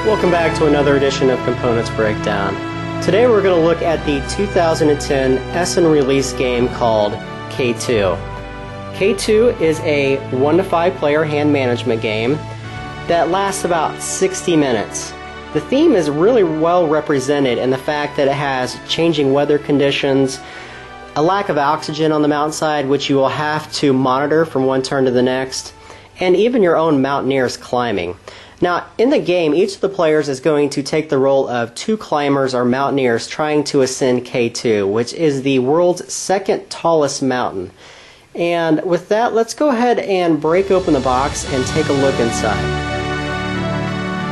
Welcome back to another edition of Components Breakdown. Today we're going to look at the 2010 Essen release game called K2. K2 is a 1 to 5 player hand management game that lasts about 60 minutes. The theme is really well represented in the fact that it has changing weather conditions, a lack of oxygen on the mountainside which you will have to monitor from one turn to the next, and even your own mountaineers climbing. Now, in the game, each of the players is going to take the role of 2 climbers or mountaineers trying to ascend K2, which is the world's second tallest mountain. And with that, let's go ahead and break open the box and take a look inside.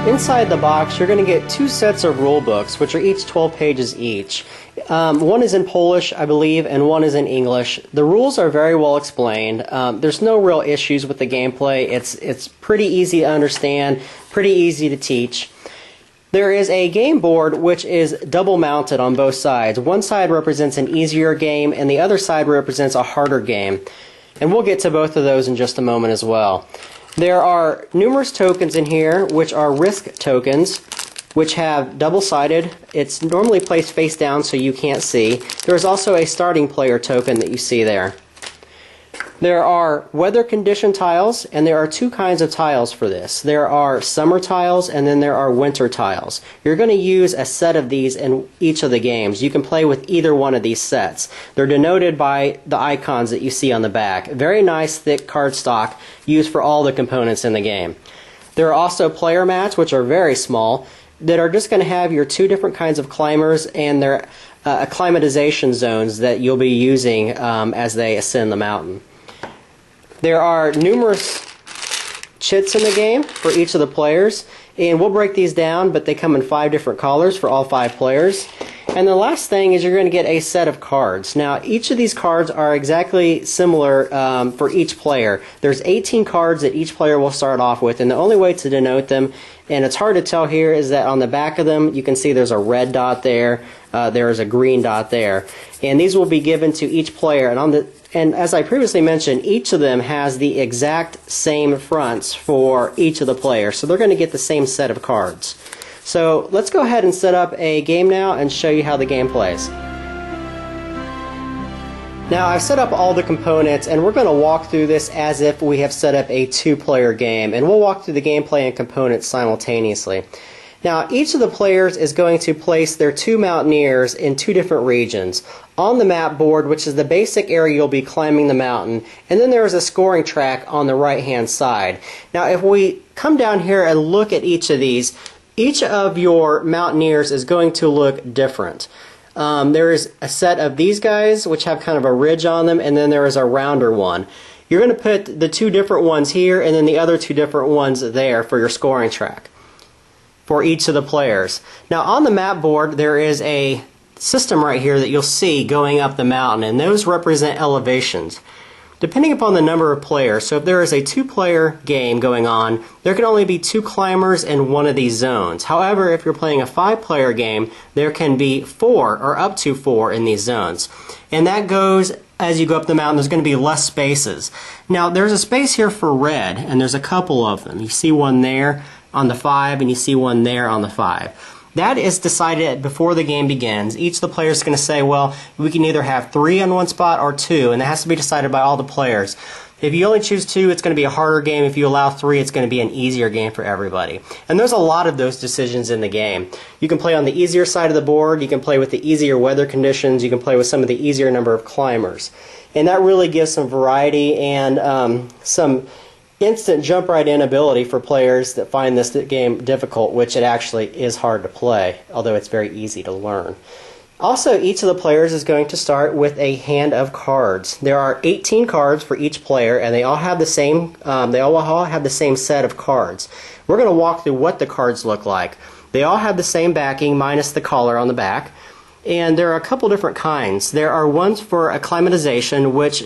Inside the box, you're going to get 2 sets of rule books, which are each 12 pages each. One is in Polish, I believe, and one is in English. The rules are very well explained. There's no real issues with the gameplay. It's pretty easy to understand, pretty easy to teach. There is a game board which is double mounted on both sides. One side represents an easier game, and the other side represents a harder game. And we'll get to both of those in just a moment as well. There are numerous tokens in here, which are risk tokens, which have double-sided. It's normally placed face down so you can't see. There's also a starting player token that you see there. There are weather condition tiles, and there are 2 kinds of tiles for this. There are summer tiles, and then there are winter tiles. You're going to use a set of these in each of the games. You can play with either one of these sets. They're denoted by the icons that you see on the back. Very nice, thick cardstock used for all the components in the game. There are also player mats, which are very small, that are just going to have your 2 different kinds of climbers and their acclimatization zones that you'll be using as they ascend the mountain. There are numerous chits in the game for each of the players, and we'll break these down, but they come in 5 different colors for all 5 players. And the last thing is you're going to get a set of cards. Now, each of these cards are exactly similar for each player. There's 18 cards that each player will start off with, and the only way to denote them, and it's hard to tell here, is that on the back of them you can see there's a red dot there, there's a green dot there, and these will be given to each player. And as I previously mentioned, each of them has the exact same fronts for each of the players, so they're going to get the same set of cards. So let's go ahead and set up a game now and show you how the game plays. Now, I've set up all the components, and we're going to walk through this as if we have set up a 2-player game, and we'll walk through the gameplay and components simultaneously. Now, each of the players is going to place their 2 mountaineers in 2 different regions. On the map board, which is the basic area you'll be climbing the mountain, and then there is a scoring track on the right-hand side. Now, if we come down here and look at each of these, each of your mountaineers is going to look different. There is a set of these guys, which have kind of a ridge on them, and then there is a rounder one. You're going to put the 2 different ones here, and then the other 2 different ones there for your scoring track for each of the players. Now, on the map board, there is a system right here that you'll see going up the mountain, and those represent elevations. Depending upon the number of players, so if there is a 2-player game going on, there can only be 2 climbers in one of these zones. However, if you're playing a 5-player game, there can be 4 or up to 4 in these zones. And that goes as you go up the mountain. There's going to be less spaces. Now, there's a space here for red, and there's a couple of them. You see one there on the 5, and you see one there on the 5. That is decided before the game begins. Each of the players is going to say, well, we can either have 3 on one spot or 2, and that has to be decided by all the players. If you only choose 2, it's going to be a harder game. If you allow 3, it's going to be an easier game for everybody. And there's a lot of those decisions in the game. You can play on the easier side of the board, you can play with the easier weather conditions, you can play with some of the easier number of climbers. And that really gives some variety and some instant jump right in ability for players that find this game difficult, which it actually is hard to play, although it's very easy to learn. Also, each of the players is going to start with a hand of cards. There are 18 cards for each player, and they all have the same. They all have the same set of cards. We're going to walk through what the cards look like. They all have the same backing, minus the collar on the back, and there are a couple different kinds. There are ones for acclimatization, which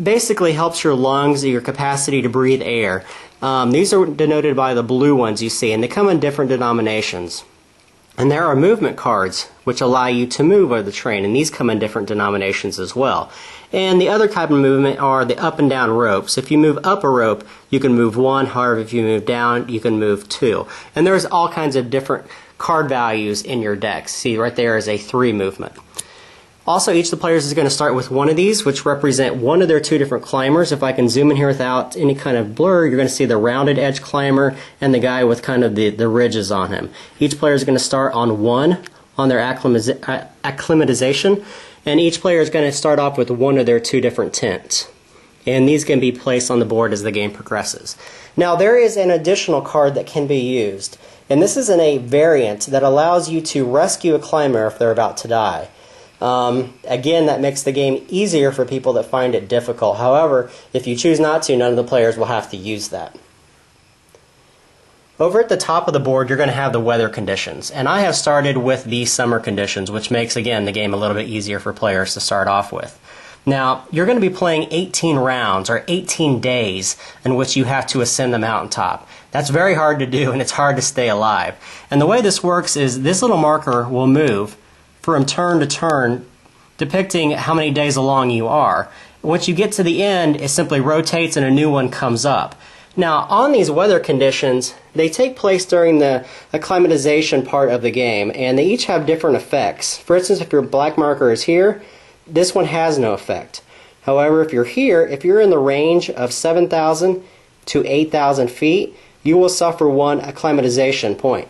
basically helps your lungs, your capacity to breathe air. These are denoted by the blue ones you see, and they come in different denominations. And there are movement cards, which allow you to move over the terrain, and these come in different denominations as well. And the other type of movement are the up and down ropes. If you move up a rope, you can move 1. However, if you move down, you can move 2. And there's all kinds of different card values in your decks. See, right there is a 3 movement. Also, each of the players is going to start with one of these, which represent one of their 2 different climbers. If I can zoom in here without any kind of blur, you're going to see the rounded edge climber and the guy with kind of the ridges on him. Each player is going to start on 1 on their acclimatization, and each player is going to start off with one of their 2 different tents. And these can be placed on the board as the game progresses. Now, there is an additional card that can be used, and this is in a variant that allows you to rescue a climber if they're about to die. Again, that makes the game easier for people that find it difficult. However, if you choose not to, none of the players will have to use that. Over at the top of the board, you're going to have the weather conditions. And I have started with the summer conditions, which makes, again, the game a little bit easier for players to start off with. Now, you're going to be playing 18 rounds, or 18 days, in which you have to ascend the mountaintop. That's very hard to do, and it's hard to stay alive. And the way this works is this little marker will move from turn to turn, depicting how many days along you are. Once you get to the end, it simply rotates and a new one comes up. Now, on these weather conditions, they take place during the acclimatization part of the game, and they each have different effects. For instance, if your black marker is here, this one has no effect. However, if you're here, if you're in the range of 7,000 to 8,000 feet, you will suffer 1 acclimatization point.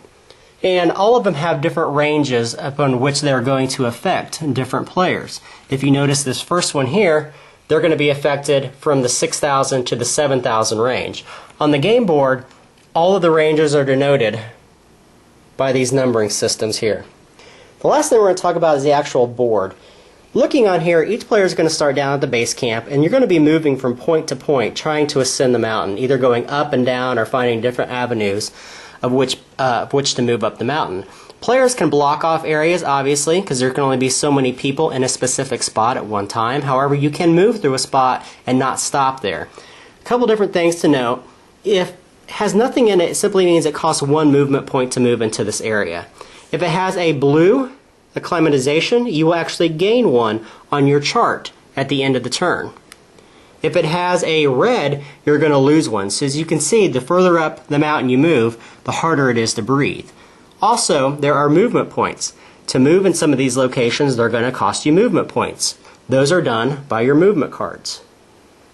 And all of them have different ranges upon which they're going to affect different players. If you notice this first one here, they're going to be affected from the 6,000 to the 7,000 range. On the game board, all of the ranges are denoted by these numbering systems here. The last thing we're going to talk about is the actual board. Looking on here, each player is going to start down at the base camp, and you're going to be moving from point to point, trying to ascend the mountain, either going up and down or finding different avenues of which to move up the mountain. Players can block off areas, obviously, because there can only be so many people in a specific spot at one time. However, you can move through a spot and not stop there. A couple different things to note. If it has nothing in it, it simply means it costs 1 movement point to move into this area. If it has a blue acclimatization, you will actually gain 1 on your chart at the end of the turn. If it has a red, you're going to lose 1. So as you can see, the further up the mountain you move, the harder it is to breathe. Also, there are movement points. To move in some of these locations, they're going to cost you movement points. Those are done by your movement cards.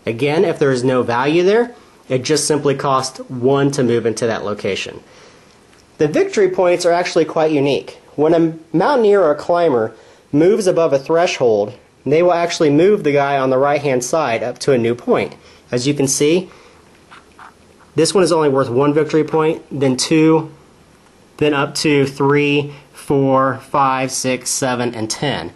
Again, if there is no value there, it just simply costs 1 to move into that location. The victory points are actually quite unique. When a mountaineer or a climber moves above a threshold, they will actually move the guy on the right-hand side up to a new point. As you can see, this one is only worth 1 victory point, then 2, then up to 3, 4, 5, 6, 7, and 10.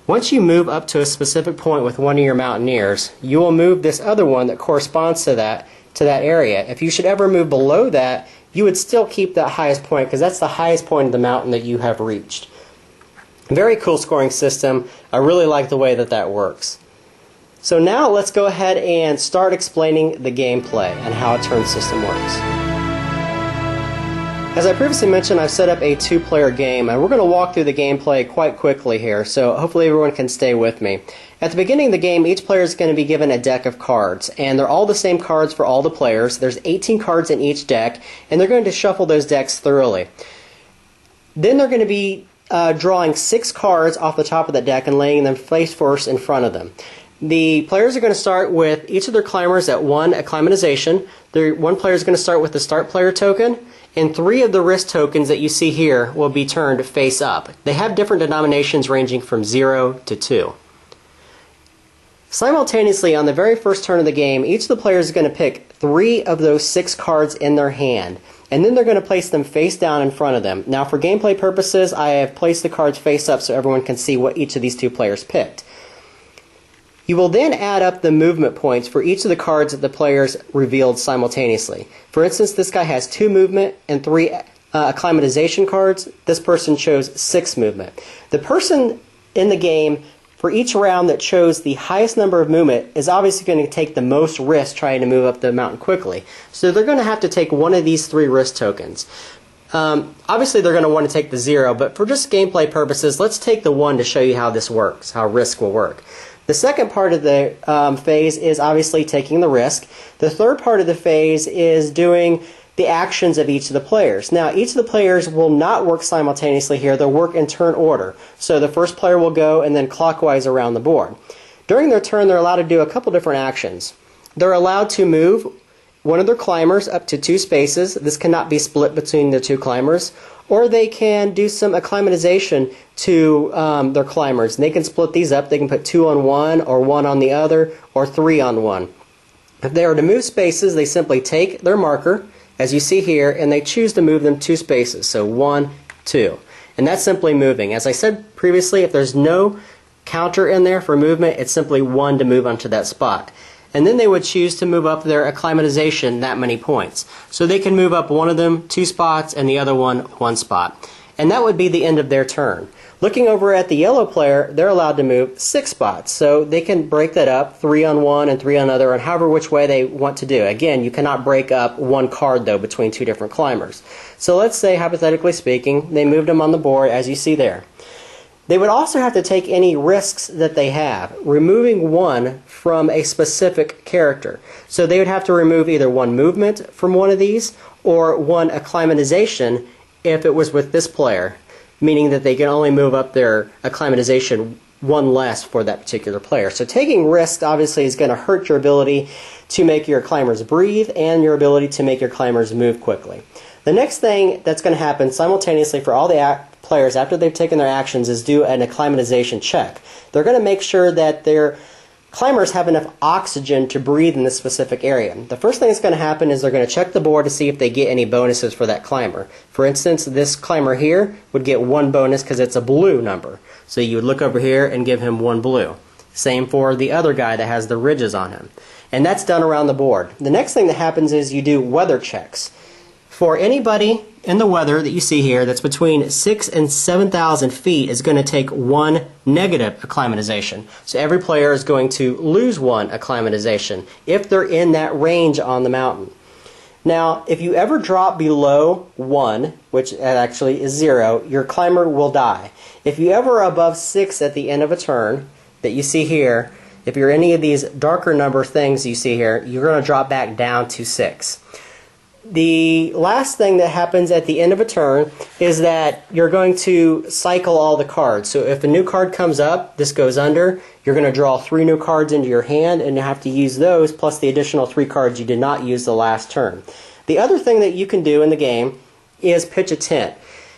Once you move up to a specific point with one of your mountaineers, you will move this other one that corresponds to that area. If you should ever move below that, you would still keep that highest point because that's the highest point of the mountain that you have reached. Very cool scoring system. I really like the way that works. So now let's go ahead and start explaining the gameplay and how a turn system works. As I previously mentioned, I've set up a 2-player game, and we're going to walk through the gameplay quite quickly here, so hopefully everyone can stay with me. At the beginning of the game, each player is going to be given a deck of cards, and they're all the same cards for all the players. There's 18 cards in each deck, and they're going to shuffle those decks thoroughly. Then they're going to be drawing 6 cards off the top of the deck and laying them face first in front of them. The players are going to start with each of their climbers at 1 acclimatization. One player is going to start with the start player token, and 3 of the risk tokens that you see here will be turned face up. They have different denominations ranging from 0 to 2. Simultaneously, on the very first turn of the game, each of the players is going to pick 3 of those 6 cards in their hand, and then they're going to place them face down in front of them. Now, for gameplay purposes, I have placed the cards face up so everyone can see what each of these 2 players picked. You will then add up the movement points for each of the cards that the players revealed simultaneously. For instance, this guy has 2 movement and 3 acclimatization cards. This person chose 6 movement. The person in the game for each round that chose the highest number of movement is obviously going to take the most risk trying to move up the mountain quickly. So they're going to have to take one of these 3 risk tokens. Obviously they're going to want to take the 0, but for just gameplay purposes, let's take the 1 to show you how this works, how risk will work. The second part of the phase is obviously taking the risk. The third part of the phase is doing the actions of each of the players. Now, each of the players will not work simultaneously here. They'll work in turn order. So the first player will go and then clockwise around the board. During their turn, they're allowed to do a couple different actions. They're allowed to move one of their climbers up to 2 spaces. This cannot be split between the 2 climbers. Or they can do some acclimatization to their climbers. And they can split these up. They can put 2 on one, or 1 on the other, or 3 on one. If they are to move spaces, they simply take their marker, as you see here, and they choose to move them 2 spaces. So 1, 2. And that's simply moving. As I said previously, if there's no counter in there for movement, it's simply 1 to move onto that spot. And then they would choose to move up their acclimatization that many points. So they can move up one of them 2 spots and the other one 1 spot. And that would be the end of their turn. Looking over at the yellow player, they're allowed to move 6 spots. So they can break that up, 3 on one and 3 on other, and however which way they want to do. Again, you cannot break up one card, though, between 2 different climbers. So let's say, hypothetically speaking, they moved them on the board, as you see there. They would also have to take any risks that they have, removing 1 from a specific character. So they would have to remove either 1 movement from one of these, or 1 acclimatization if it was with this player, meaning that they can only move up their acclimatization 1 less for that particular player. So taking risks obviously is going to hurt your ability to make your climbers breathe and your ability to make your climbers move quickly. The next thing that's going to happen simultaneously for all the players after they've taken their actions is do an acclimatization check. They're going to make sure that their climbers have enough oxygen to breathe in this specific area. The first thing that's going to happen is they're going to check the board to see if they get any bonuses for that climber. For instance, this climber here would get 1 bonus because it's a blue number. So you would look over here and give him 1 blue. Same for the other guy that has the ridges on him. And that's done around the board. The next thing that happens is you do weather checks. For anybody in the weather that you see here that's between 6,000 and 7,000 feet is going to take 1 negative acclimatization. So every player is going to lose 1 acclimatization if they're in that range on the mountain. Now, if you ever drop below 1, which actually is 0, your climber will die. If you ever are above 6 at the end of a turn that you see here, if you're any of these darker number things you see here, you're going to drop back down to 6. The last thing that happens at the end of a turn is that you're going to cycle all the cards. So if a new card comes up, this goes under. You're going to draw 3 new cards into your hand, and you have to use those plus the additional 3 cards you did not use the last turn. The other thing that you can do in the game is pitch a tent.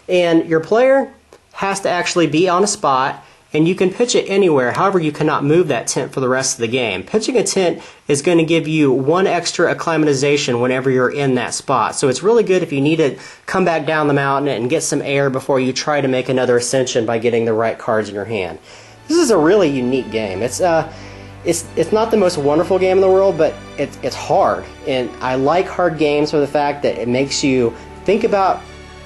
And your player has to actually be on a spot, and you can pitch it anywhere. However, you cannot move that tent for the rest of the game. Pitching a tent is going to give you 1 extra acclimatization whenever you're in that spot. So it's really good if you need to come back down the mountain and get some air before you try to make another ascension by getting the right cards in your hand. This is a really unique game. It's not the most wonderful game in the world, but it's hard. And I like hard games for the fact that it makes you think about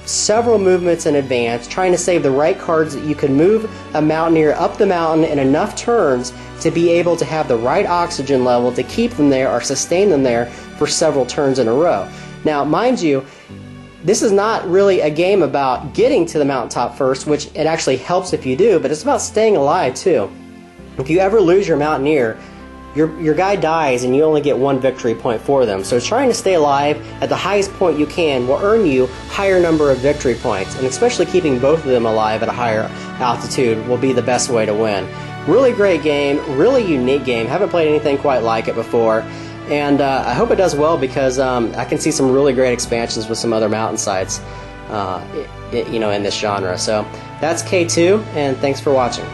several movements in advance, trying to save the right cards that you can move a mountaineer up the mountain in enough turns to be able to have the right oxygen level to keep them there or sustain them there for several turns in a row. Now, mind you, this is not really a game about getting to the mountaintop first, which it actually helps if you do, but it's about staying alive too. If you ever lose your mountaineer, your guy dies and you only get 1 victory point for them. So trying to stay alive at the highest point you can will earn you higher number of victory points, and especially keeping both of them alive at a higher altitude will be the best way to win. Really great game, really unique game. Haven't played anything quite like it before, and I hope it does well because I can see some really great expansions with some other mountainsides in this genre. So that's K2, and thanks for watching.